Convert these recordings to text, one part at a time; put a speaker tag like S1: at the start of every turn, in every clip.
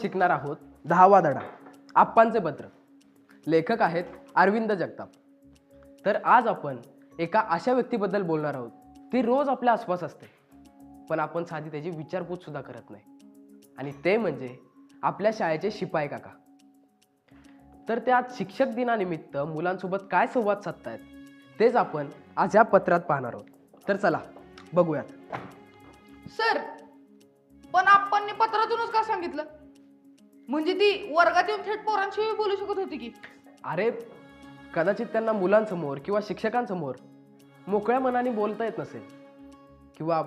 S1: शिकणार आहोत 10वा धडा आप्पांचे पत्र. लेखक आहेत अरविंद जगताप. तर आज आपण एका अशा व्यक्तीबद्दल बोलणार आहोत ती रोज आपल्या आसपास असते, पण आपण साधी त्याची विचारपूस सुद्धा करत नाही. आणि ते म्हणजे आपल्या शाळेचे शिपाई काका. तर ते आज शिक्षक दिनानिमित्त मुलांसोबत काय संवाद साधतायत तेच आपण आज या पत्रात पाहणार आहोत. तर चला बघूयात.
S2: सर, पण आपण पत्रातूनच का सांगितलं? म्हणजे ती वर्गात येऊन थेट पोरांशी बोलू शकत होती की.
S1: अरे कदाचित त्यांना मुलांसमोर किंवा शिक्षकांसमोर मोकळ्या मनाने बोलता येत नसेल, किंवा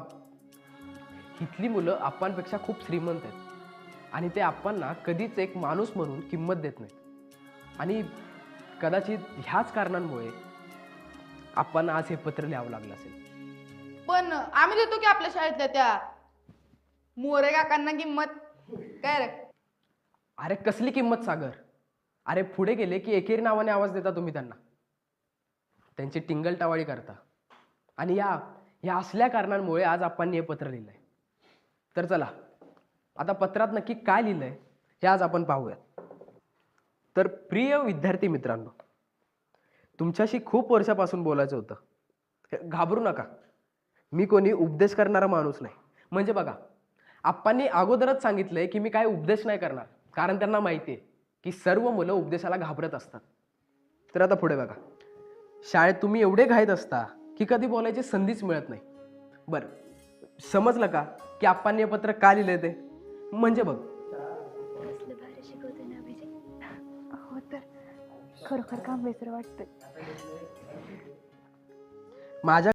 S1: इथली मुलं आप्पांपेक्षा खूप श्रीमंत आहेत आणि ते आप्पांना कधीच एक माणूस म्हणून किंमत देत नाहीत. आणि कदाचित ह्याच कारणांमुळे आप्पांना आज हे पत्र लिहावं लागलं असेल.
S2: पण आम्ही देतो की आपल्या शाळेतल्या त्या मोरे काकांना किंमत. काय रे?
S1: अरे कसली किंमत सागर? अरे पुढे गेले की एकेरी नावाने आवाज देता तुम्ही त्यांना, त्यांची टिंगलटावाळी करता. आणि या असल्या कारणांमुळे आज आप्पांनी हे पत्र लिहिलंय. तर चला आता पत्रात नक्की काय लिहिलंय हे आज आपण पाहूयात. तर प्रिय विद्यार्थी मित्रांनो, तुमच्याशी खूप वर्षापासून बोलायचं होतं. घाबरू नका, मी कोणी उपदेश करणारा माणूस नाही. म्हणजे बघा, आप्पांनी अगोदरच सांगितलंय की मी काय उपदेश नाही करणार, कारण त्यांना माहिती आहे की सर्व मुलं उपदेशाला घाबरत असतात. तर आता पुढे बघा, शाळेत तुम्ही एवढे घाईत असता की कधी बोलायची संधीच मिळत नाही. बरं, समजलं का की आप्पांनी हे पत्र का लिहिलंय ते? म्हणजे बघ,
S3: कसलं भारी शिकवते ना अभिजित. हो तर खरोखर काम बेसर वाटतंय.
S1: माझ्या